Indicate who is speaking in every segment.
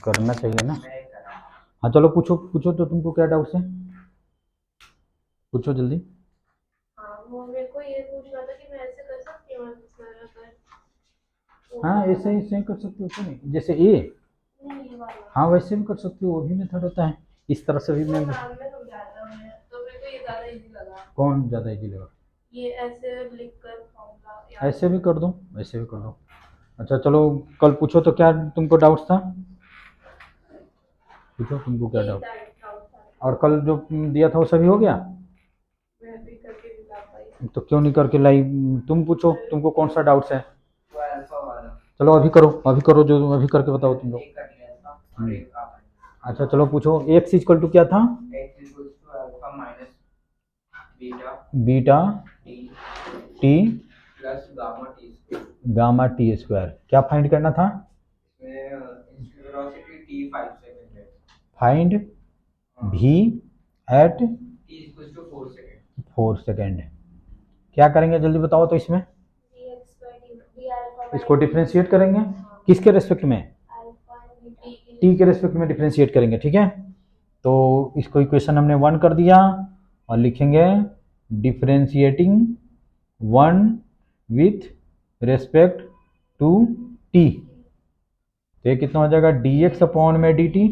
Speaker 1: करना चाहिए ना। हाँ चलो पूछो पूछो, तो तुमको क्या डाउट है, पूछो जल्दी।
Speaker 2: वो मेरे को ये पूछना था कि मैं ऐसे कर सकती हूँ
Speaker 1: हाँ ऐसे ही सही कर सकते हो, क्यों नहीं, जैसे ए, हाँ वैसे भी कर सकते हो, वो भी मेथड होता है, इस तरह से भी मैं।
Speaker 2: तो मेरे को ये ज्यादा इजी लगा।
Speaker 1: कौन ज़्यादा इजी लगा?
Speaker 2: ये ऐसे लिख कर फॉर्मूला
Speaker 1: ऐसे भी कर दो, ऐसे भी कर दो। अच्छा चलो, कल पूछो तो क्या तुमको डाउट था, पूछो तुमको क्या डाउट। और कल जो दिया था वो सभी हो गया?
Speaker 2: मैं भी करके दिखा पाई।
Speaker 1: तो क्यों नहीं करके लाई? तुम पूछो, तुमको कौन सा डाउट्स है? चलो अभी करो, अभी करो, जो अभी करके बताओ तुम लोग। अच्छा चलो पूछो, एक्स इक्वल टू क्या था? Beta T gamma T square, क्या फाइंड करना था? फाइंड भी एट 4 सेकेंड। क्या करेंगे जल्दी बताओ तो, इसमें इसको डिफ्रेंशिएट करेंगे, किसके रेस्पेक्ट में? टी के रेस्पेक्ट में डिफ्रेंशिएट करेंगे, ठीक है। तो इसको इक्वेशन हमने 1 कर दिया, और लिखेंगे differentiating 1 with respect to T, तो ये कितना हो जाएगा, डी एक्स अपॉन में डी टी।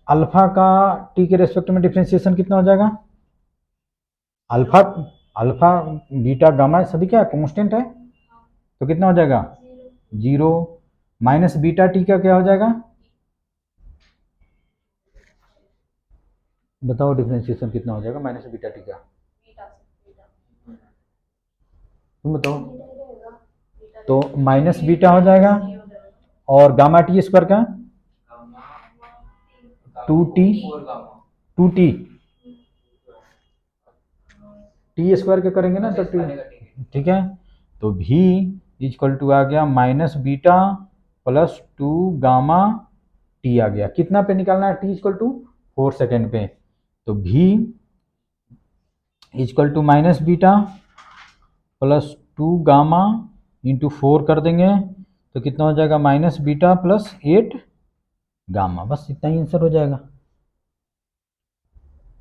Speaker 1: अल्फा का टी के रेस्पेक्ट में डिफ्रेंशिएशन कितना हो जाएगा? अल्फा, अल्फा बीटा गामा सभी क्या कांस्टेंट है, तो कितना हो जाएगा? 0 माइनस बीटा टी का क्या हो जाएगा? बताओ डिफ्रेंशिएशन कितना हो जाएगा माइनस बीटा टी का, तुम बताओ। तो माइनस बीटा हो जाएगा, और गामा टी स्क्वायर का 2t, 2t टी स्क्वायर के करेंगे ना, तो टी, ठीक है। तो भी इक्वल टू आ गया minus beta plus 2 gamma T आ गया, कितना पे निकालना है, टी इक्वल टू 4 सेकेंड पे। तो भी equal to minus beta plus 2 gamma into 4 कर देंगे, तो कितना हो जाएगा, माइनस बीटा प्लस 8 गामा, बस इतना ही आंसर हो जाएगा।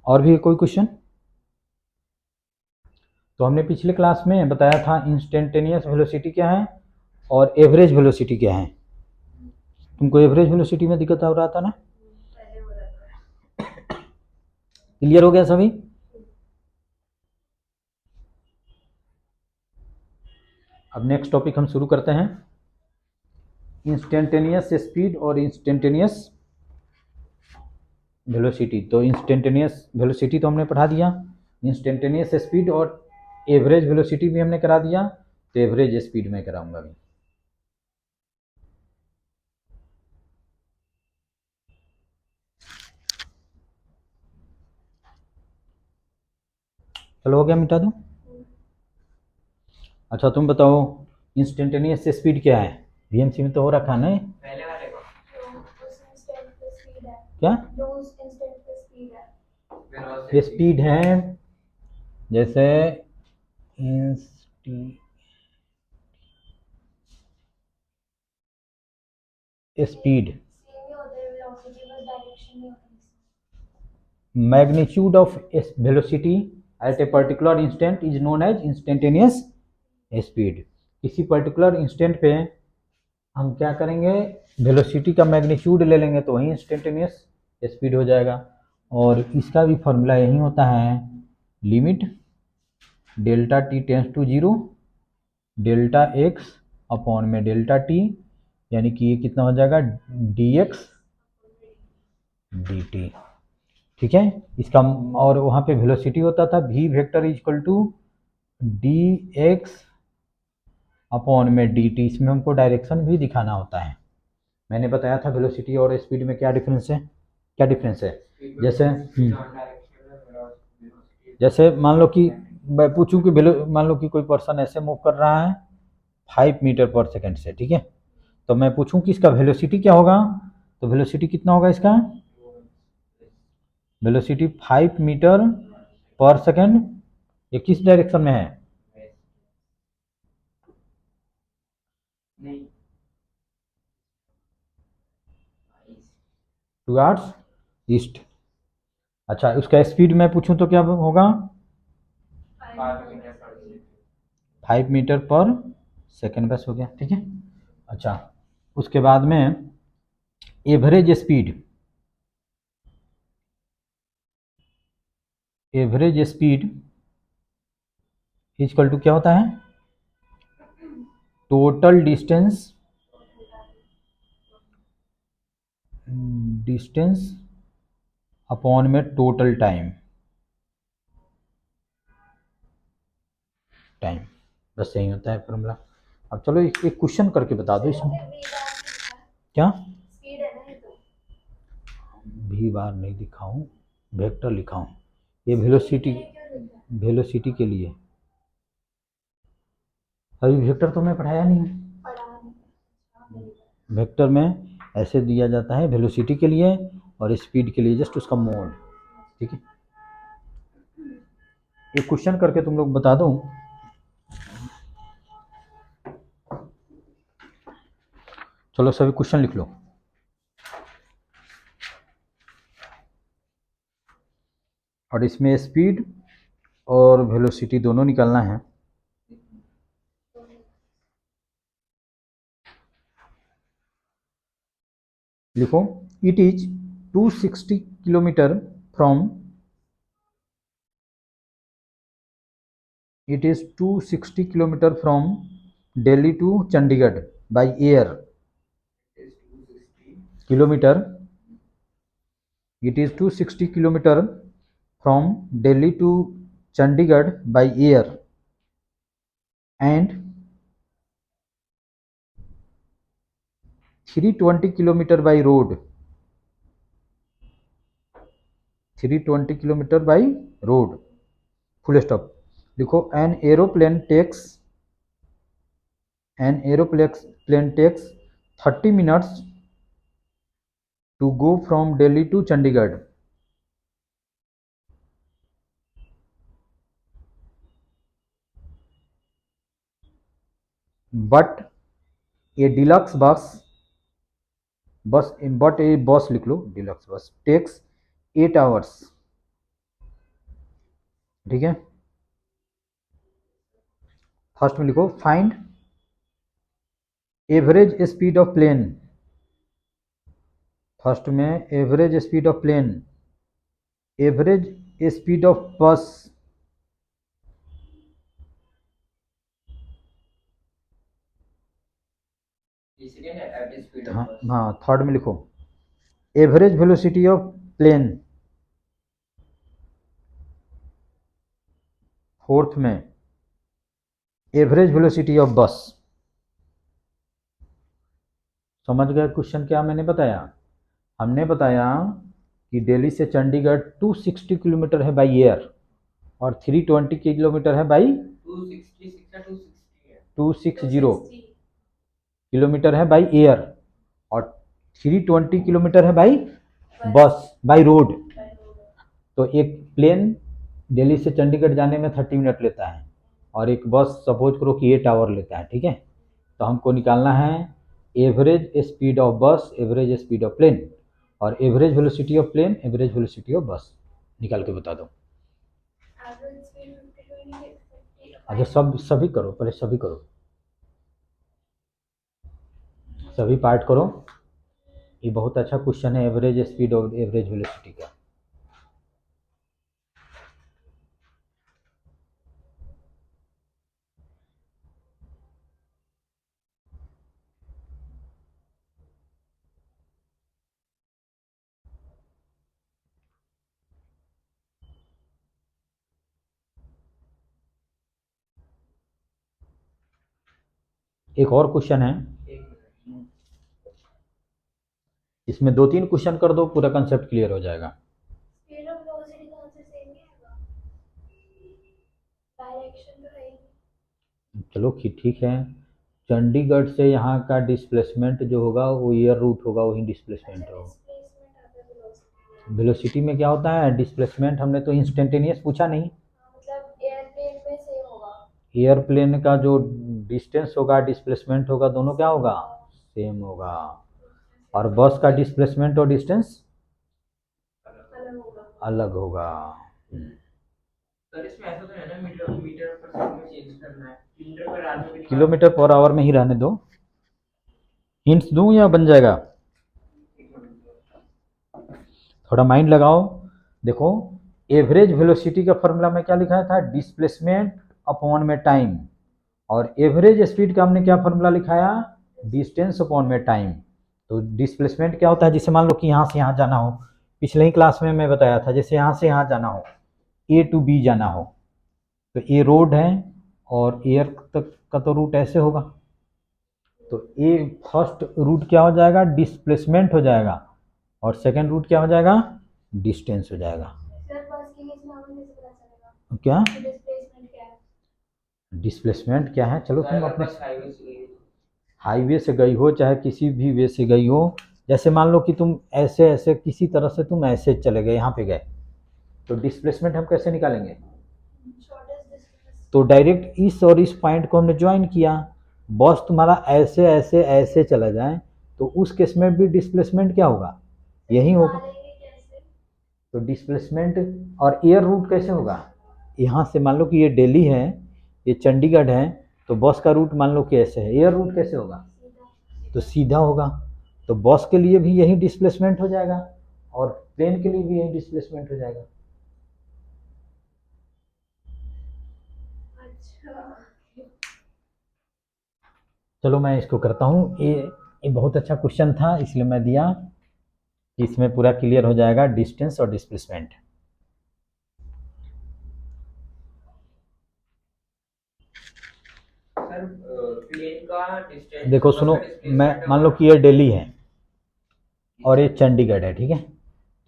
Speaker 1: और भी कोई क्वेश्चन? तो हमने पिछले क्लास में बताया था इंस्टेंटेनियस वेलोसिटी क्या है और एवरेज वेलोसिटी क्या है। तुमको एवरेज वेलोसिटी में दिक्कत हो रहा था ना, क्लियर हो गया सभी? अब नेक्स्ट टॉपिक हम शुरू करते हैं, इंस्टेंटेनियस स्पीड और इंस्टेंटेनियस वेलोसिटी। तो इंस्टेंटेनियस वेलोसिटी तो हमने पढ़ा दिया, इंस्टेंटेनियस स्पीड और एवरेज वेलोसिटी भी हमने करा दिया, तो एवरेज स्पीड में कराऊंगा अभी। चलो हो गया, मिटा दूं। अच्छा तुम बताओ, इंस्टेंटेनियस स्पीड क्या है, वीएमसी में तो हो रखा ना क्या? स्पीड है, जैसे speed, magnitude of velocity at a particular instant is known as instantaneous speed. किसी पर्टिकुलर इंस्टेंट पे हम क्या करेंगे, वेलोसिटी का मैग्नीट्यूड ले लेंगे, तो वही इंस्टेंटेनियस स्पीड हो जाएगा। और इसका भी फॉर्मूला यही होता है, limit delta T tends to 0 delta X upon में डेल्टा टी, यानी कि ये कितना हो जाएगा, डी एक्स डी टी, ठीक है। इसका और वहाँ पे वेलोसिटी होता था v vector equal to D X upon में डी टी, इसमें हमको डायरेक्शन भी दिखाना होता है। मैंने बताया था वेलोसिटी और स्पीड में क्या डिफरेंस है, क्या डिफरेंस है। जैसे जैसे मान लो कि मैं पूछूं कि मान लो कि कोई पर्सन ऐसे मूव कर रहा है 5 मीटर पर सेकंड से, ठीक है। तो मैं पूछूं कि इसका वेलोसिटी क्या होगा, तो वेलोसिटी कितना होगा इसका, वेलोसिटी 5 मीटर पर सेकंड, ये किस डायरेक्शन में है, टुवर्ड्स ईस्ट। अच्छा, उसका स्पीड मैं पूछूं तो क्या होगा? 5 मीटर पर सेकेंड, बस हो गया, ठीक है। अच्छा, उसके बाद में average speed, average speed equal to क्या होता है? टोटल डिस्टेंस, डिस्टेंस अपॉन में टोटल टाइम, टाइम, बस यही होता है फॉर्मूला। अब चलो एक क्वेश्चन करके बता दो इसमें। क्या?
Speaker 2: स्पीड है ना ये तो।
Speaker 1: भी बार नहीं दिखाऊं, वेक्टर लिखाऊं, ये वेलोसिटी, वेलोसिटी के लिए। अभी वेक्टर तो मैं पढ़ाया नहीं है। वेक्टर में ऐसे दिया जाता है वेलोसिटी के लिए और स्पीड के लिए जस्ट उसका मोड, ठीक है। एक क्वेश्चन करके तुम लोग बता दो। चलो सभी क्वेश्चन लिख लो, और इसमें स्पीड और वेलोसिटी दोनों निकालना है। लिखो, it is 260 kilometre from, it is 260 kilometer from Delhi to Chandigarh by air. Kilometer, it is 260 kilometer from Delhi to Chandigarh by air and 320 kilometer by road, 320 kilometer by road, full stop। लिखो, an aeroplane takes 30 minutes to go from Delhi to Chandigarh, but a deluxe bus लिख लो, deluxe bus takes 8 hours, ठीक है। First में लिखो, find average speed of plane, first में average speed of plane, average speed of bus, हाँ, third में लिखो average velocity of plane, fourth में एवरेज वेलोसिटी ऑफ बस। समझ गए क्वेश्चन क्या मैंने बताया? हमने बताया कि दिल्ली से चंडीगढ़ 260 किलोमीटर है बाई एयर और 320 किलोमीटर है बाई 260 किलोमीटर है बाई एयर और 320 किलोमीटर है बाई बस, बाई रोड। तो एक प्लेन दिल्ली से चंडीगढ़ जाने में 30 मिनट लेता है और एक बस सपोज करो कि 8 आवर लेता है, ठीक है। तो हमको निकालना है average speed of bus, average speed of plane और average velocity of plane, average velocity of bus. निकाल के बता दो। अच्छा, सभी करो, पहले सभी करो, सभी पार्ट करो। ये बहुत अच्छा क्वेश्चन है, एवरेज स्पीड और एवरेज वेलोसिटी का। एक और क्वेश्चन है, इसमें 2-3 क्वेश्चन कर दो, पूरा कंसेप्ट क्लियर हो जाएगा।
Speaker 2: स्पीड ऑफ वेलोसिटी कौन से सेम ही होगा, डायरेक्शन तो है ही।
Speaker 1: चलो ठीक है, चंडीगढ़ से यहाँ का डिस्प्लेसमेंट जो होगा वो एयर रूट होगा, वही डिस्प्लेसमेंट होगा। वेलोसिटी में क्या होता है डिस्प्लेसमेंट, हमने तो इंस्टेंटेनियस पूछा नहीं।
Speaker 2: मतलब एयरप्लेन में सेम होगा,
Speaker 1: एयरप्लेन का जो डिस्टेंस होगा, डिस्प्लेसमेंट होगा, दोनों क्या होगा, सेम होगा। और बस का डिस्प्लेसमेंट और डिस्टेंस अलग होगा।
Speaker 3: सर इसमें ऐसा तो है ना, मीटर मीटर पर सेकंड में चेंज करना है, मीटर पर आवर में भी
Speaker 1: किलोमीटर पर आवर में ही रहने दो, हिंट्स दूं या बन जाएगा? थोड़ा माइंड लगाओ। देखो, एवरेज वेलोसिटी का फॉर्मूला में क्या लिखा था? डिस्प्लेसमेंट अपॉन में टाइम। और एवरेज स्पीड का हमने क्या फॉर्मूला लिखाया? डिस्टेंस अपॉन में टाइम। तो डिस्प्लेसमेंट क्या होता है? जैसे मान लो कि यहाँ से यहाँ जाना हो, पिछले ही क्लास में मैं बताया था, जैसे यहाँ से यहाँ जाना हो, ए टू बी जाना हो, तो ए रोड है और एयर तक का तो रूट ऐसे होगा, तो ए फर्स्ट रूट क्या हो जाएगा? डिस्प्लेसमेंट हो जाएगा, और सेकंड रूट क्या हो जाएगा? डिस्टेंस हो जाएगा।
Speaker 2: सर बस के लिए इसमें हमें कैसे पता चलेगा
Speaker 1: क्या
Speaker 2: कि डिस्प्लेसमेंट क्या है?
Speaker 1: डिस्प्लेसमेंट क्या है? चलो तुम अपने
Speaker 3: बस हाईवे से गई तो।
Speaker 1: हाईवे से गई हो चाहे किसी भी वे से गई हो, जैसे मान लो कि तुम ऐसे ऐसे किसी तरह से तुम ऐसे चले गए, यहाँ पे गए, तो डिस्प्लेसमेंट हम कैसे निकालेंगे?
Speaker 2: Shortest distance.
Speaker 1: तो डायरेक्ट इस और इस पॉइंट को हमने ज्वाइन किया, बॉस तुम्हारा ऐसे ऐसे ऐसे चला जाए, तो उस केस में भी डिस्प्लेसमेंट क्या होगा? यही होगा।
Speaker 2: कैसे?
Speaker 1: तो डिस्प्लेसमेंट और एयर रूट कैसे होगा? यहाँ से मान लो कि ये दिल्ली है, ये चंडीगढ़ है, तो बस का रूट मान लो कि ऐसे है, एयर रूट कैसे होगा? तो सीधा होगा। तो बस के लिए भी यही डिस्प्लेसमेंट हो जाएगा, और प्लेन के लिए भी यही डिस्प्लेसमेंट हो जाएगा।
Speaker 2: अच्छा।
Speaker 1: चलो मैं इसको करता हूँ, ये बहुत अच्छा क्वेश्चन था इसलिए मैं दिया कि इसमें पूरा क्लियर हो जाएगा डिस्टेंस और डिस्प्लेसमेंट।
Speaker 3: सर प्लेन का डिस्टेंस,
Speaker 1: देखो
Speaker 3: बस
Speaker 1: सुनो,
Speaker 3: का displacement
Speaker 1: मैं मान लो कि ये दिल्ली है और ये चंडीगढ़ है, ठीक है,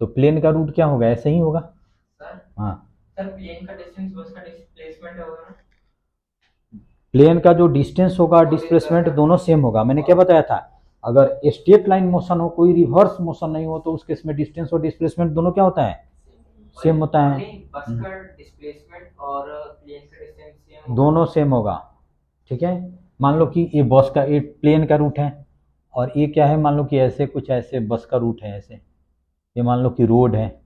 Speaker 1: तो प्लेन का रूट क्या होगा? ऐसे ही होगा।
Speaker 3: सर
Speaker 1: हाँ,
Speaker 3: सर प्लेन का डिस्टेंस बस का डिस्प्लेसमेंट होगा ना?
Speaker 1: प्लेन का जो डिस्टेंस होगा डिस्प्लेसमेंट दोनों सेम होगा। मैंने क्या बताया था? अगर स्ट्रेट लाइन मोशन हो, कोई रिवर्स मोशन नहीं हो, तो उस केस में डिस्टेंस और डिस्प्लेसमेंट दोनों क्या होता है? सेम होता है।
Speaker 3: नहीं, बस का डिस्प्लेसमेंट और प्लेन का डिस्टेंस सेम
Speaker 1: दोनों सेम होगा, ठीक है। मान लो कि ये बस का, ये प्लेन का रूट है, और ये क्या है? मान लो कि ऐसे कुछ ऐसे बस का रूट है ऐसे, ये मान लो कि रोड है,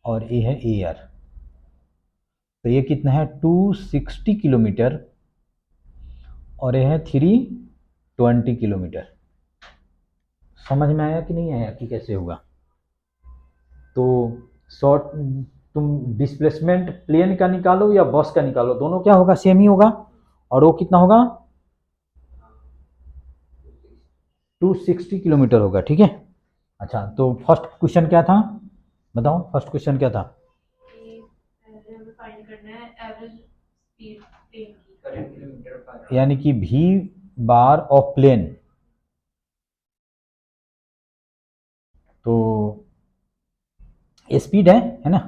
Speaker 1: और ये है एयर, तो ये कितना है? 260 किलोमीटर, और ये है 320 किलोमीटर। समझ में आया कि नहीं आया कि कैसे होगा? तो शॉर्ट, तुम डिस्प्लेसमेंट प्लेन का निकालो या बस का निकालो, दोनों क्या होगा? सेम ही होगा। और वो कितना होगा? 260 किलोमीटर होगा, ठीक है। अच्छा, तो फर्स्ट क्वेश्चन क्या था? बताओ, फर्स्ट क्वेश्चन क्या था?
Speaker 2: कि पहले हमें फाइंड करना है एवरेज स्पीड प्लेन की।
Speaker 3: करेंट किलोमीटर पर
Speaker 1: यानी कि v बार ऑफ प्लेन, तो स्पीड है ना?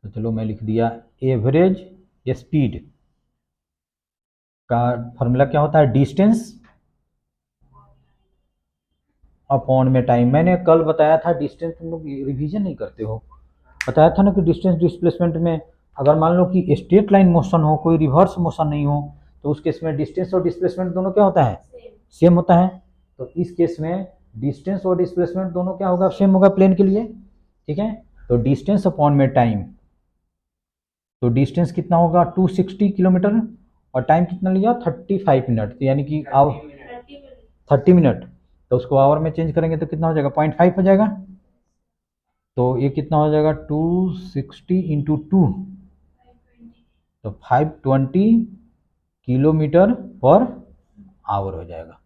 Speaker 1: तो चलो मैं लिख दिया एवरेज स्पीड का फॉर्मूला क्या होता है? डिस्टेंस अपॉन में टाइम। मैंने कल बताया था, डिस्टेंस तुम लोग रिवीजन नहीं करते हो। बताया था ना कि डिस्टेंस डिस्प्लेसमेंट में अगर मान लो कि स्ट्रेट लाइन मोशन हो, कोई रिवर्स मोशन नहीं हो, तो उस केस में डिस्टेंस और डिस्प्लेसमेंट दोनों क्या होता है? सेम होता है। तो इस केस में डिस्टेंस और डिस्प्लेसमेंट दोनों क्या होगा? सेम होगा प्लेन के लिए, ठीक है। तो डिस्टेंस अपॉन में टाइम, तो डिस्टेंस कितना होगा? 260 किलोमीटर, और टाइम कितना लिया? 35 मिनट, तो यानी कि आवर 30 मिनट, तो उसको आवर में चेंज करेंगे तो कितना हो जाएगा? 0.5 हो जाएगा। तो ये कितना हो जाएगा? 260 इंटू 2, तो 520 किलोमीटर पर आवर हो जाएगा।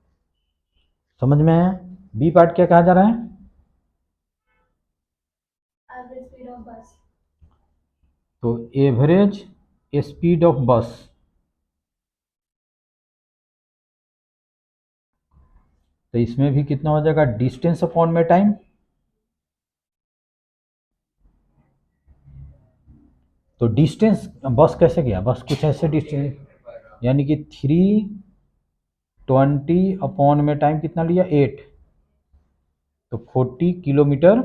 Speaker 1: समझ में आया? बी पार्ट क्या कहा जा रहा है?
Speaker 2: एवरेज स्पीड ऑफ बस।
Speaker 1: तो एवरेज स्पीड ऑफ बस, तो इसमें भी कितना हो जाएगा? डिस्टेंस अपॉन में टाइम। तो डिस्टेंस बस कैसे गया? बस कुछ ऐसे डिस्टेंस, यानी कि 320 अपॉन में टाइम कितना लिया? 8, तो 40 किलोमीटर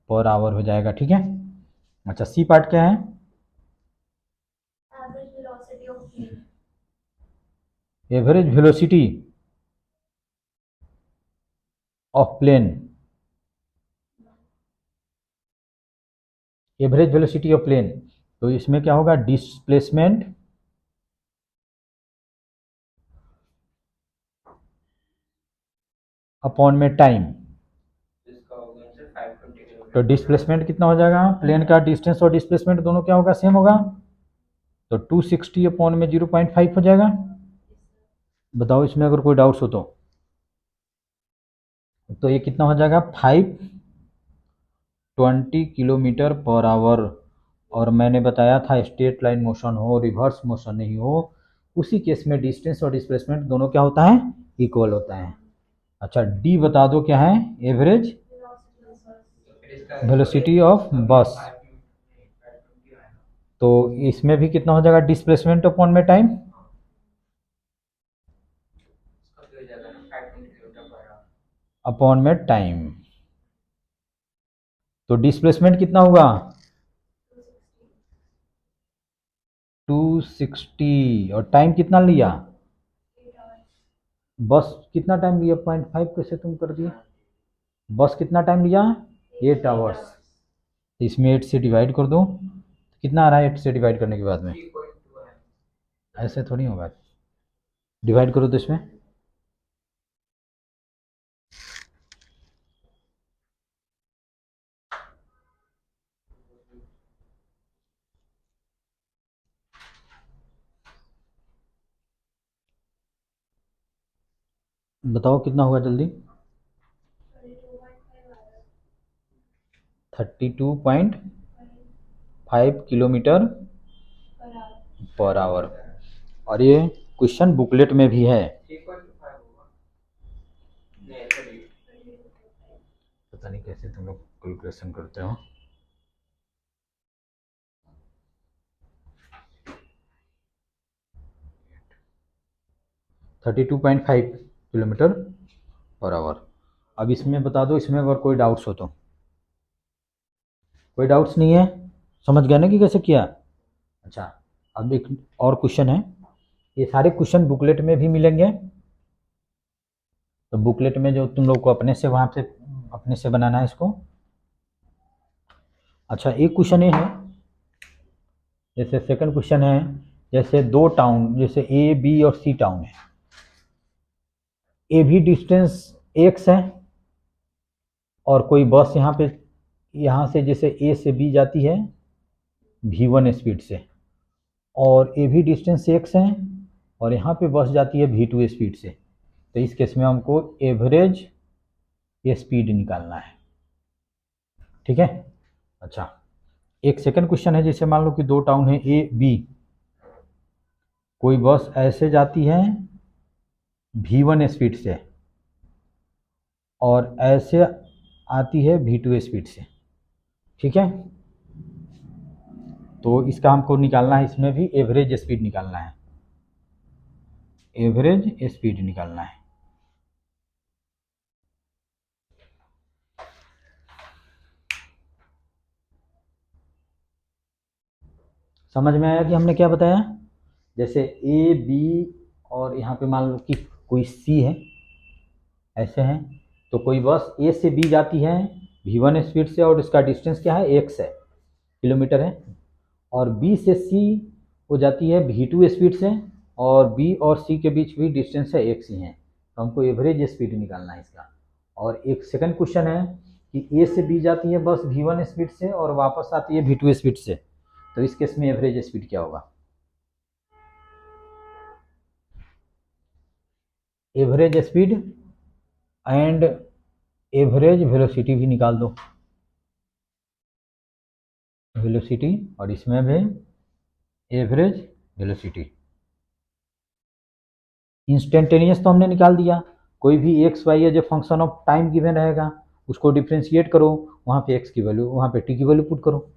Speaker 1: पर आवर हो जाएगा, ठीक है। अच्छा, सी पार्ट क्या है?
Speaker 2: Average velocity of plane.
Speaker 1: Average velocity of plane, average velocity of plane, तो इसमें क्या होगा, डिस्प्लेसमेंट अपॉन में टाइम।
Speaker 3: इसका हो गया आंसर 520
Speaker 1: तो
Speaker 3: किलोमीटर।
Speaker 1: डिस्प्लेसमेंट कितना हो जाएगा, प्लेन का डिस्टेंस और डिस्प्लेसमेंट दोनों क्या होगा, सेम होगा, तो 260 अपॉन में 0.5 हो जाएगा। बताओ इसमें अगर कोई डाउट्स हो तो ये कितना हो जाएगा, 520 किलोमीटर पर आवर। और मैंने बताया था स्ट्रेट लाइन मोशन हो, रिवर्स मोशन नहीं हो, उसी केस में डिस्टेंस और डिस्प्लेसमेंट दोनों क्या होता है, इक्वल होता है। अच्छा, डी बता दो क्या है, एवरेज वेलोसिटी ऑफ बस। तो इसमें भी कितना हो जाएगा, डिस्प्लेसमेंट अपॉन में टाइम अपॉन में टाइम। तो डिस्प्लेसमेंट कितना होगा, 260, और टाइम कितना लिया, बस कितना टाइम लिया, 0.5 कैसे तुम कर दिए, बस कितना टाइम लिया, 8 आवर्स। इसमें 8 से डिवाइड कर दो, कितना आ रहा है 8 से डिवाइड करने के बाद में, ऐसे थोड़ी होगा, डिवाइड करो तो इसमें बताओ कितना होगा जल्दी, 32.5 किलोमीटर पर आवर। और ये क्वेश्चन बुकलेट में भी है,
Speaker 3: 3.5 होगा। नहीं,
Speaker 1: पता नहीं कैसे तुम लोग कैलकुलेशन करते हो। Thirty 2.5 kilometre per hour. अब इसमें बता दो, इसमें अगर कोई डाउट्स हो तो, कोई डाउट्स नहीं है, समझ गए ना कि कैसे किया। अच्छा, अब एक और क्वेश्चन है, ये सारे क्वेश्चन बुकलेट में भी मिलेंगे, तो बुकलेट में जो तुम लोग को अपने से वहाँ से अपने से बनाना है इसको। अच्छा, एक क्वेश्चन ये है, जैसे सेकंड क्वेश्चन है, जैसे दो टाउन, जैसे ए बी और सी टाउन है, ए भी डिस्टेंस एक्स है, और कोई बस यहाँ से जैसे ए से बी जाती है v1 स्पीड से, और ए भी डिस्टेंस एक्स है, और यहाँ पे बस जाती है v2 स्पीड से। तो इस केस में हमको एवरेज स्पीड निकालना है, ठीक है। अच्छा, एक सेकंड क्वेश्चन है, जैसे मान लो कि दो टाउन है ए बी, कोई बस ऐसे जाती है v1 स्पीड से, और ऐसे आती है v2 स्पीड से, ठीक है। तो इसका हमको निकालना है, इसमें भी एवरेज स्पीड निकालना है, एवरेज स्पीड निकालना है। समझ में आया कि हमने क्या बताया, जैसे ए बी और यहाँ पे मान लो कि कोई सी है, ऐसे हैं, तो कोई बस ए से बी जाती है v1 स्पीड से, और इसका डिस्टेंस क्या है, x है, किलोमीटर है, और बी से सी वो जाती है v2 स्पीड से, और बी और सी के बीच भी डिस्टेंस है x ही है, तो हमको एवरेज स्पीड निकालना है इसका। और एक सेकंड क्वेश्चन है कि ए से बी जाती है बस v1 स्पीड से, और वापस आती है v2 स्पीड से, तो इस केस में एवरेज स्पीड क्या होगा, average speed and average velocity भी निकाल दो, वेलोसिटी, और इसमें भी एवरेज वेलोसिटी। इंस्टेंटेनियस तो हमने निकाल दिया, कोई भी एक्स वाई जो फंक्शन ऑफ टाइम गिवन रहेगा उसको डिफ्रेंशिएट करो, वहाँ पे एक्स की वैल्यू, वहाँ पे टी की वैल्यू पुट करो।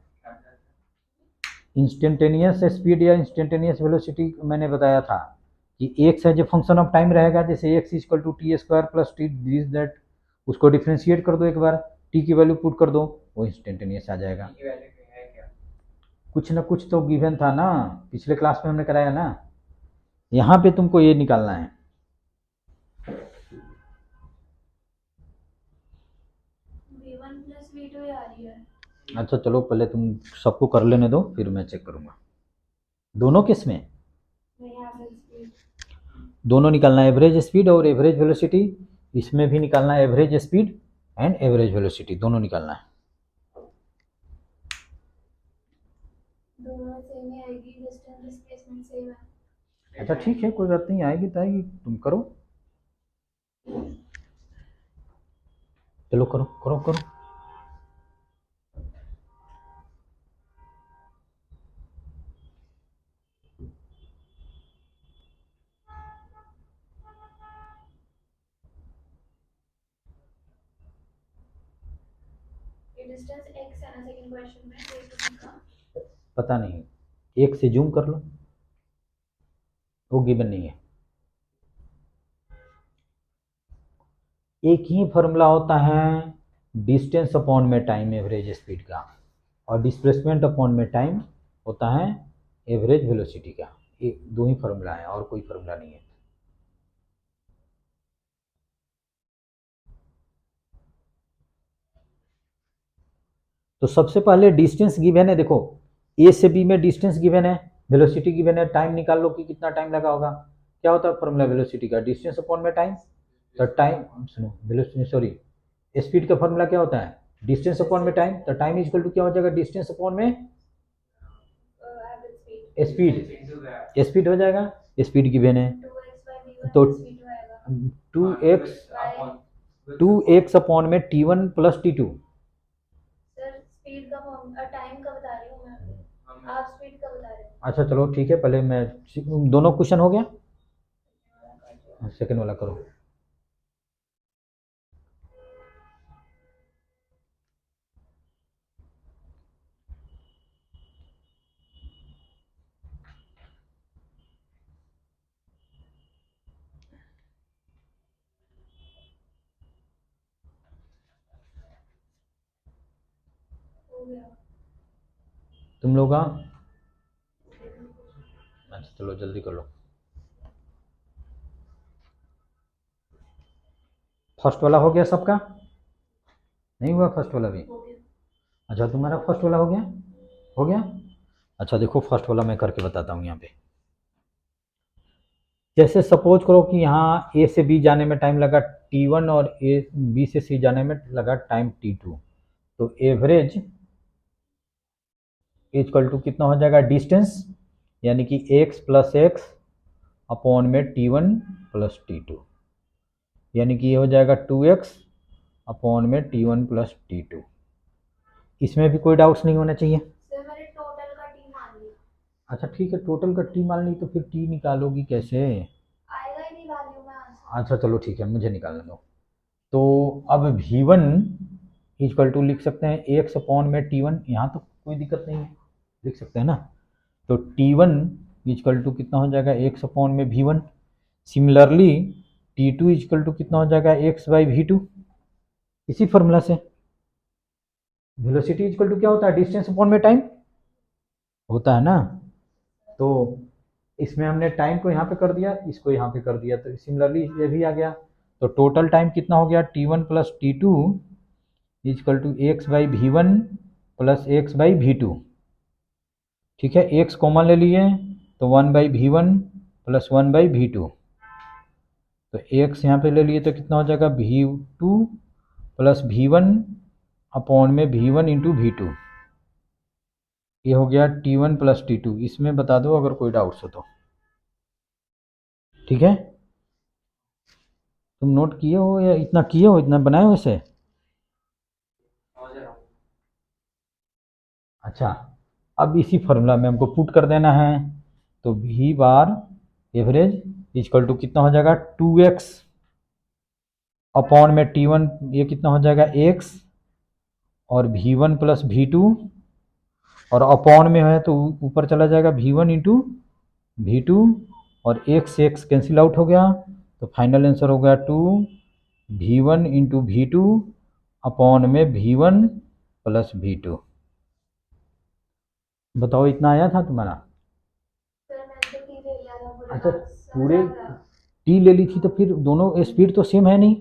Speaker 1: इंस्टेंटेनियस स्पीड या इंस्टेंटेनियस वेलोसिटी मैंने बताया था कि एक्स है जो फंक्शन ऑफ टाइम रहेगा, जैसे x equal to t square plus t this that, उसको डिफ्रेंशिएट कर दो एक बार, टी की वैल्यू पुट कर दो, वो इंस्टेंटेनियस आ जाएगा। कुछ ना कुछ तो गिवन था ना, पिछले क्लास में हमने कराया ना, यहाँ पे तुमको ये निकालना है।
Speaker 2: v1 plus v2 आ रही है,
Speaker 1: अच्छा चलो पहले तुम सबको कर लेने दो, फिर मैं चेक करूँगा। दोनों किस में?
Speaker 2: नहीं एवरेज स्पीड।
Speaker 1: दोनों निकालना है, एवरेज स्पीड और एवरेज वेलोसिटी। इसमें भी निकालना है average speed and average velocity, दोनों निकालना है।
Speaker 2: दोनों सेम ही आएगी, डिस्टेंस डिस्प्लेसमेंट सेम है।
Speaker 1: अच्छा ठीक है, कोई बात नहीं, आएगी तो आएगी, तुम करो। चलो करो करो करो।
Speaker 2: ये डिस्टेंस x है ना सेकंड क्वेश्चन में, तो ये का
Speaker 1: पता नहीं, एक से जूम कर लो, वो गिवन नहीं है। एक ही फॉर्मूला होता है डिस्टेंस अपॉन में टाइम एवरेज स्पीड का, और डिस्प्लेसमेंट अपॉन में टाइम होता है एवरेज वेलोसिटी का। ये दो ही फॉर्मूला है, और कोई फॉर्मूला नहीं है। तो सबसे पहले डिस्टेंस गिवन है, देखो ए से बी में डिस्टेंस गिवन है, वेलोसिटी गिवन है, टाइम निकाल लो कि कितना टाइम लगा होगा। क्या होता है फॉर्मूला वेलोसिटी का? डिस्टेंस अपॉन में टाइम। तो टाइम सुनो, वेलोसिटी सॉरी, स्पीड का फॉर्मूला क्या होता है? डिस्टेंस अपॉन में टाइम। तो टाइम इज इक्वल टू क्या हो जाएगा? डिस्टेंस अपॉन में
Speaker 2: एवरेज स्पीड।
Speaker 1: स्पीड। स्पीड हो जाएगा, स्पीड गिवन है
Speaker 2: 2x/v1
Speaker 1: तो
Speaker 2: स्पीड हो आएगा
Speaker 1: 2x अपॉन में t1 plus t2।
Speaker 2: Sir speed का टाइम का बता रही हूँ मैं, आप स्पीड का बता रहे हो।
Speaker 1: अच्छा चलो ठीक है, पहले मैं दोनों क्वेश्चन हो गया, सेकंड वाला करो।
Speaker 2: हो गया।
Speaker 1: तुम लोग का? अच्छा चलो जल्दी कर लो। फर्स्ट वाला हो गया सबका? नहीं हुआ फर्स्ट वाला भी?
Speaker 2: हो गया।
Speaker 1: अच्छा तुम्हारा फर्स्ट वाला हो गया? हो गया। अच्छा देखो फर्स्ट वाला मैं करके बताता हूँ यहाँ पे। जैसे सपोज करो कि यहाँ ए से बी जाने में टाइम लगा t1 और ए बी से सी जाने में लगा टाइम t2। तो एवरेज इक्वल टू कितना हो जाएगा? डिस्टेंस, यानी कि x प्लस एक्स अपॉन में t1 प्लस t2, यानी कि ये हो जाएगा 2x अपॉन में t1 प्लस t2। इसमें भी कोई डाउट्स नहीं होना चाहिए।
Speaker 2: सर मैंने टोटल का टी मान लिया।
Speaker 1: अच्छा ठीक है, टोटल का t मान ली, तो फिर t निकालोगी कैसे?
Speaker 2: आएगा ही नहीं वैल्यू में आंसर।
Speaker 1: अच्छा चलो ठीक है, मुझे निकालने दो। तो अब v1 इक्वल टू लिख सकते हैं एक्स अपॉन में t1, यहाँ तो कोई दिक्कत नहीं है, लिख सकते हैं ना। तो t1 इक्वल टू कितना हो जाएगा? एक्स अपॉन में v1। Similarly t2 equal to कितना हो जाएगा? X by v2। इसी फॉर्मूला से वेलोसिटी इक्वल टू क्या होता है? डिस्टेंस अपॉन में टाइम होता है ना। तो इसमें हमने टाइम को यहाँ पे कर दिया, इसको यहाँ पे कर दिया, तो सिमिलरली ये भी आ गया। तो टोटल टाइम कितना हो गया? t1 plus t2 equal to x by v1 plus x by v2। ठीक है, एक्स कॉमन ले लिए तो 1 by v1 plus 1 by v2। तो एक्स यहाँ पे ले लिए तो कितना हो जाएगा? v2 प्लस v1 अपॉन में v1 इंटू v2। ये हो गया t1 प्लस t2। इसमें बता दो अगर कोई डाउट्स हो तो। ठीक है, तुम नोट किए हो या इतना किए हो, इतना बनाए हो इसे? अच्छा, अब इसी फॉर्मूला में हमको पुट कर देना है। तो v bar average equal to कितना हो जाएगा? 2x अपॉन में t1, ये कितना हो जाएगा? x, और v1 प्लस v2, और अपॉन में है तो ऊपर चला जाएगा v1 इंटू v2, और x से x कैंसिल आउट हो गया। तो फाइनल आंसर हो गया 2 v1 इंटू v2 अपॉन में v1 प्लस v2। बताओ इतना आया था तुम्हारा?
Speaker 2: सर मैंने तो टी ले लिया था पूरे
Speaker 1: अच्छा
Speaker 2: मार्क्स, समझ
Speaker 1: पूरे
Speaker 2: आ गया।
Speaker 1: टी ले ली थी, तो फिर दोनों स्पीड तो सेम है नहीं।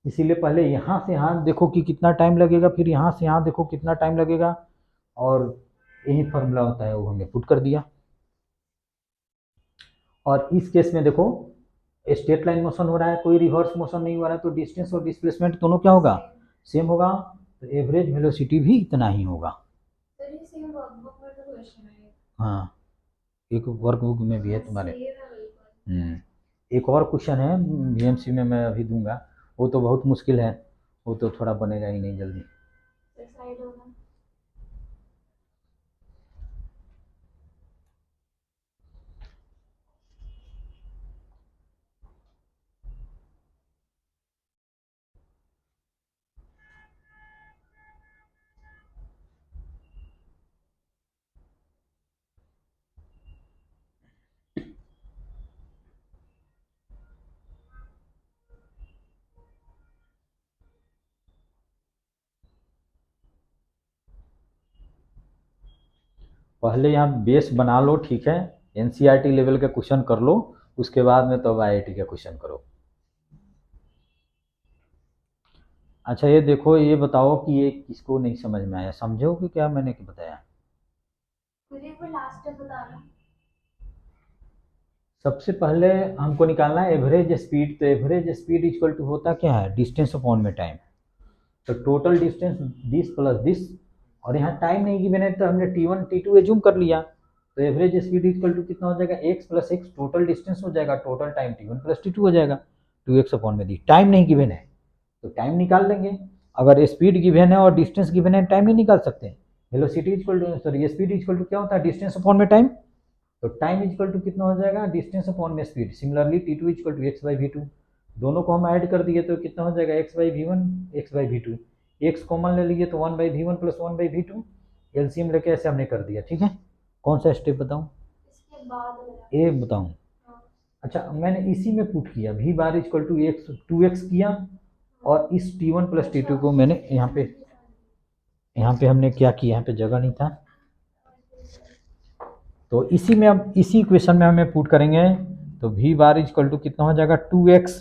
Speaker 1: इसीलिए पहले यहाँ से यहाँ देखो कि कितना टाइम लगेगा, फिर यहाँ से यहाँ देखो कितना टाइम लगेगा, और यही फॉर्मूला होता है, वो हमने पुट कर दिया। और इस केस में देखो स्ट्रेट लाइन मोशन हो रहा है, कोई रिवर्स मोशन नहीं हो रहा है, तो डिस्टेंस और डिस्प्लेसमेंट दोनों क्या होगा, सेम होगा, तो एवरेज वेलोसिटी भी इतना ही होगा।
Speaker 2: सर ये सेम वर्कबुक में तो क्वेश्चन है।
Speaker 1: हाँ, एक वर्कबुक में भी है तुम्हारे।
Speaker 2: सेम है बिल्कुल।
Speaker 1: एक और क्वेश्चन है बीएमसी में, मैं अभी दूंगा, वो तो बहुत मुश्किल है, वो तो थोड़ा बनेगा ही नहीं जल्दी।
Speaker 2: सर साइड होगा।
Speaker 1: पहले यहाँ बेस बना लो, ठीक है, एनसीईआरटी लेवल का क्वेश्चन कर लो, उसके बाद में तब आईआईटी का क्वेश्चन करो। अच्छा ये देखो, ये बताओ कि ये किसको नहीं समझ में आया, समझो कि क्या मैंने क्या बताया।
Speaker 2: मुझे वो लास्ट स्टेप बताना।
Speaker 1: सबसे पहले हमको निकालना है एवरेज स्पीड, तो एवरेज स्पीड इक्वल टू होता क्या है, डिस्टेंस अपॉन में टाइम। तो total distance this plus this, और यहाँ टाइम नहीं गिवन है तो हमने T1 T2 एज्यूम कर लिया, तो एवरेज स्पीड इक्वल टू कितना हो जाएगा, x plus x, total distance हो जाएगा, total time T1 plus T2 हो जाएगा, 2x अपॉन में दी। टाइम नहीं गिवन है तो टाइम निकाल लेंगे, अगर स्पीड गिवन है और डिस्टेंस गिवन है टाइम नहीं निकाल सकते। Velocity equal to sorry speed equal to क्या होता है, डिस्टेंस अपॉन में टाइम, तो टाइम इक्वल टू कितना हो जाएगा, डिस्टेंस अपॉन में speed. Similarly T2 equal to x by v two, दोनों को हम ऐड कर दिए तो कितना हो जाएगा, x by v one x by v two, x common ले लीजिए तो 1 by v one plus 1 by v two, LCM लेके ऐसे हमने कर दिया, ठीक है। कौन सा स्टेप बताऊं,
Speaker 2: इसके बाद
Speaker 1: ए बताऊं।
Speaker 2: हाँ।
Speaker 1: अच्छा मैंने इसी में पुट किया, v bar equal to x 2x किया, और इस T1 प्लस T2 को मैंने यहाँ पे हमने क्या किया, यहाँ पे जगह नहीं था, तो इसी में अब इसी इक्वेशन में हमें पुट करेंगे, तो वी बार इक्वल टू कितना हो जाएगा 2x,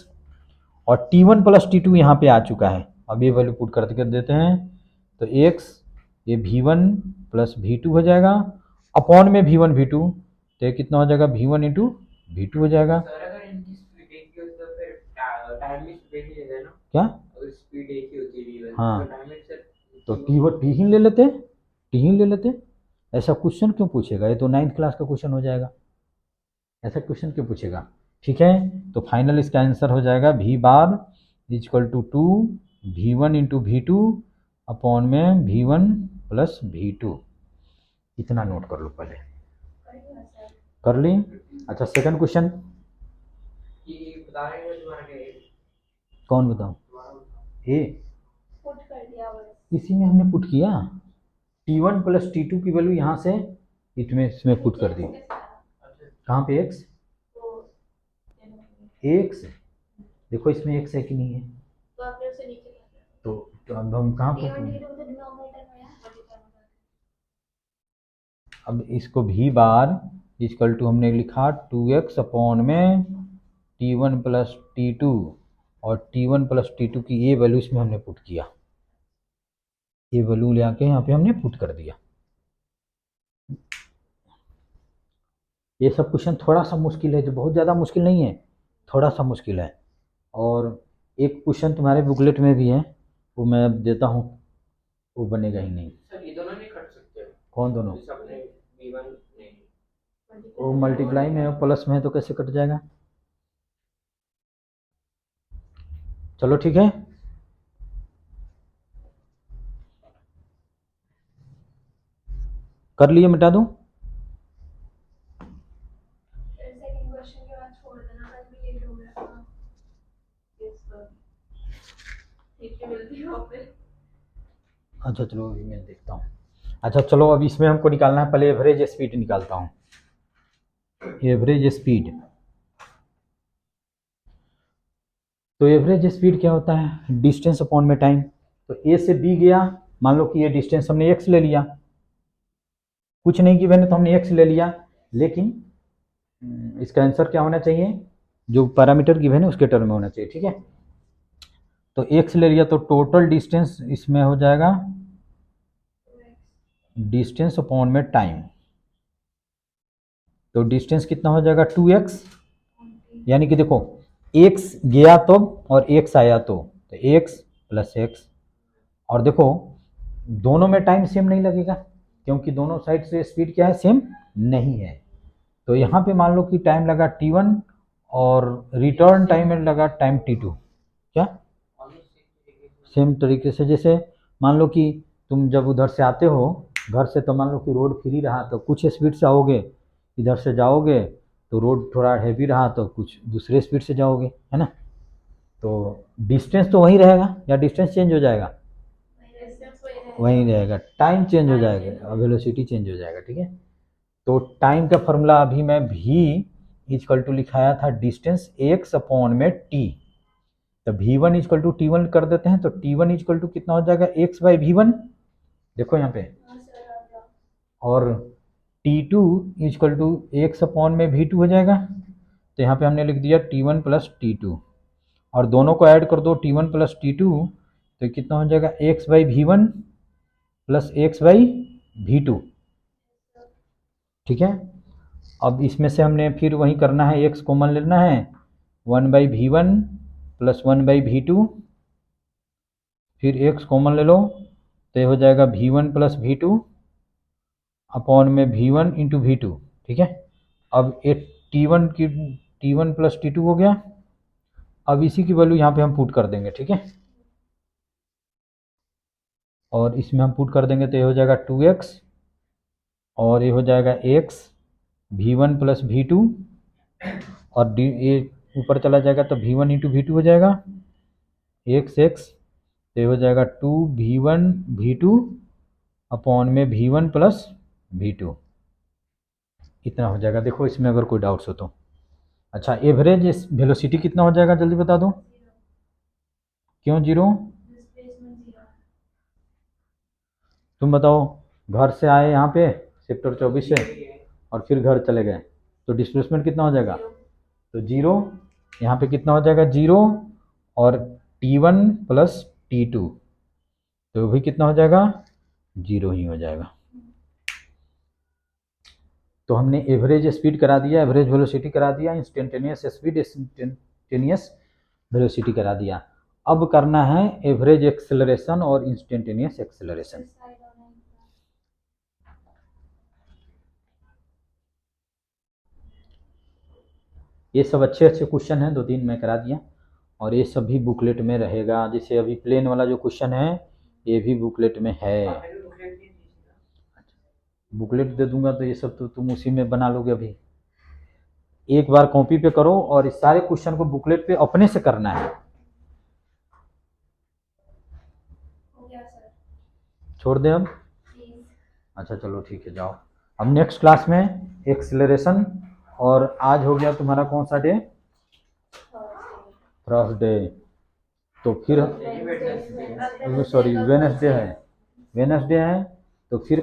Speaker 1: और T1 प्लस T2 यहाँ पे आ चुका है, अब ये वैल्यू पुट कर देते हैं, तो x ये V1 प्लस V2 हो जाएगा, अपॉन में V1 V2, तो ये कितना हो जाएगा V1 इंटू V2 हो जाएगा।
Speaker 3: सर अगर इनकी स्पीड एक ही होती तो फिर टाइम भी स्पीड ही है ना,
Speaker 1: क्या,
Speaker 3: अगर स्पीड एक ही होती है
Speaker 1: हाँ,
Speaker 3: तो टाइम सर
Speaker 1: तो टी ही ले लेते, टी ही ले लेते, ऐसा क्वेश्चन क्यों पूछेगा, ये तो 9th क्लास का क्वेश्चन हो जाएगा, ऐसा क्वेश्चन क्यों पूछेगा, ठीक है। तो फाइनल इसका आंसर हो जाएगा v bar equal to 2 V1 into V2 upon में V1 प्लस V2, इतना नोट कर लो पहले, कर ली। अच्छा सेकंड क्वेश्चन,
Speaker 3: ये बता रहे हैं तुम्हारा क्या है?
Speaker 1: कौन बताओ, ए,
Speaker 2: पुट कर दिया वो।
Speaker 1: इसी में हमने पुट किया, T1 प्लस T2 की वैल्यू यहाँ से इसमें पुट कर दी, कहाँ पे x, x देखो इसमें x है कि नहीं है,
Speaker 2: तो आपने उसे नीचे कर दिया।
Speaker 1: तो अब हम कहाँ
Speaker 2: T1
Speaker 1: पुट,
Speaker 2: T2 तो डिनोमिनेटर में है, मल्टीप्लाई में कर
Speaker 1: अब इसको भी बार इक्वल टू हमने लिखा 2x अपॉन में T1 प्लस T2, और T1 प्लस T2 की ये वैल्यू इसमें हमने पुट किया, ये वैल्यू ले आके यहाँ पे हमने पुट कर दिया। ये सब क्वेश्चन थोड़ा सा मुश्किल है, जो बहुत ज़्यादा मुश्किल नहीं है, थोड़ा सा मुश्किल है। और एक क्वेश्चन तुम्हारे बुकलेट में भी है, वो मैं अब देता हूँ, वो बनेगा ही नहीं।
Speaker 3: सर ये दोनों नहीं कट सकते,
Speaker 1: कौन दोनों,
Speaker 3: जैसे अपने V1 नहीं,
Speaker 1: वो मल्टीप्लाई में है, प्लस में है, तो कैसे कट जाएगा, चलो ठीक है। कर लिए, मिटा दूं,
Speaker 2: फिर सेकंड क्वेश्चन के बाद छोड़ देना, कल भी लेट हो गया था। यस सर, ठीक है, मिलती है वापस।
Speaker 1: अच्छा चलो अभी मैं देखता हूँ। अच्छा चलो अब इसमें हमको निकालना है, पहले एवरेज स्पीड निकालता हूँ, एवरेज स्पीड। तो एवरेज स्पीड क्या होता है, डिस्टेंस अपॉन में टाइम, तो ए से बी गया, मान लो कि ये डिस्टेंस हमने एक्स ले लिया, कुछ नहीं गिवन है तो हमने एक्स ले लिया, लेकिन इसका आंसर क्या होना चाहिए, जो पैरामीटर गिवन है उसके टर्म में होना चाहिए, ठीक है। तो x ले लिया तो टोटल डिस्टेंस इसमें हो जाएगा डिस्टेंस अपॉन में टाइम। तो डिस्टेंस कितना हो जाएगा 2x, यानी कि देखो x गया तो और x आया तो x प्लस x। और देखो दोनों में टाइम सेम नहीं लगेगा क्योंकि दोनों साइड से स्पीड क्या है, सेम नहीं है। तो यहाँ पे मान लो कि टाइम लगा t1 और रिटर्न टाइम में लगा टाइम t2। क्या सेम तरीके से, जैसे मान लो कि तुम जब उधर से आते हो घर से, तो मान लो कि रोड फ्री रहा तो कुछ स्पीड से आओगे, इधर से जाओगे तो रोड थोड़ा हैवी रहा तो कुछ दूसरे स्पीड से जाओगे, है ना। तो डिस्टेंस तो वही रहेगा या डिस्टेंस चेंज हो जाएगा, वही रहेगा, टाइम चेंज हो जाएगा और वेलोसिटी चेंज हो जाएगा, ठीक है। तो टाइम का फॉर्मूला अभी मैं v इजकल टू लिखाया था डिस्टेंस x अपॉन में t। तो v1 इजकल टू t1 कर देते हैं, तो t1 इजकल टू कितना हो जाएगा x बाई v1, देखो यहाँ पे, और t2 is equal to x upon में v2 हो जाएगा। तो यहाँ पे हमने लिख दिया t1 प्लस t2, और दोनों को ऐड कर दो t1 प्लस t2, तो कितना हो जाएगा x by v1 plus x by v2, ठीक है। अब इसमें से हमने फिर वही करना है, x कॉमन लेना है, 1 by v1 plus 1 by v2, फिर x कॉमन ले लो तो ये हो जाएगा v1 प्लस v2 अपॉन में v1 इंटू v2, ठीक है। अब ये t1 प्लस t2 हो गया। अब इसी की वैल्यू यहाँ पे हम पुट कर देंगे, ठीक है, और इसमें हम पुट कर देंगे तो ये हो जाएगा 2x और ये हो जाएगा x v1 प्लस v2, और ये ऊपर चला जाएगा तो v1 इंटू v2 हो जाएगा x, तो ये हो जाएगा 2v1 v2 अपॉन में v1 प्लस v2, इतना हो जाएगा। देखो इसमें अगर कोई डाउट्स हो तो। अच्छा, एवरेज वेलोसिटी कितना हो जाएगा जल्दी बता दो, क्यों जीरो, तुम बताओ। घर से आए यहाँ पे सेक्टर 24 से और फिर घर चले गए तो डिस्प्लेसमेंट कितना हो जाएगा, तो जीरो। यहाँ पे कितना हो जाएगा जीरो, और t1 प्लस t2 तो भी कितना हो जाएगा, जीरो ही हो जाएगा। तो हमने एवरेज स्पीड करा दिया, एवरेज वेलोसिटी करा दिया, इंस्टेंटेनियस स्पीड, इंस्टेंटेनियस वेलोसिटी करा दिया। अब करना है एवरेज एक्सेलरेशन और इंस्टेंटेनियस एक्सेलरेशन। ये सब अच्छे अच्छे क्वेश्चन हैं, 2-3 मैं करा दिया, और ये सब भी बुकलेट में रहेगा। जैसे अभी प्लेन वाला जो क्वेश्चन है ये भी बुकलेट में है, बुकलेट दे दूंगा तो ये सब तो तुम उसी में बना लोगे। अभी एक बार कॉपी पे करो और इस सारे क्वेश्चन को बुकलेट पे अपने से करना है, छोड़ दें अब। अच्छा चलो ठीक है, जाओ। अब नेक्स्ट क्लास में एक्सेलरेशन, और आज हो गया तुम्हारा कौन सा डे, थर्सडे, तो फिर सॉरी वेडनेसडे है, वेडनेसडे है, तो फिर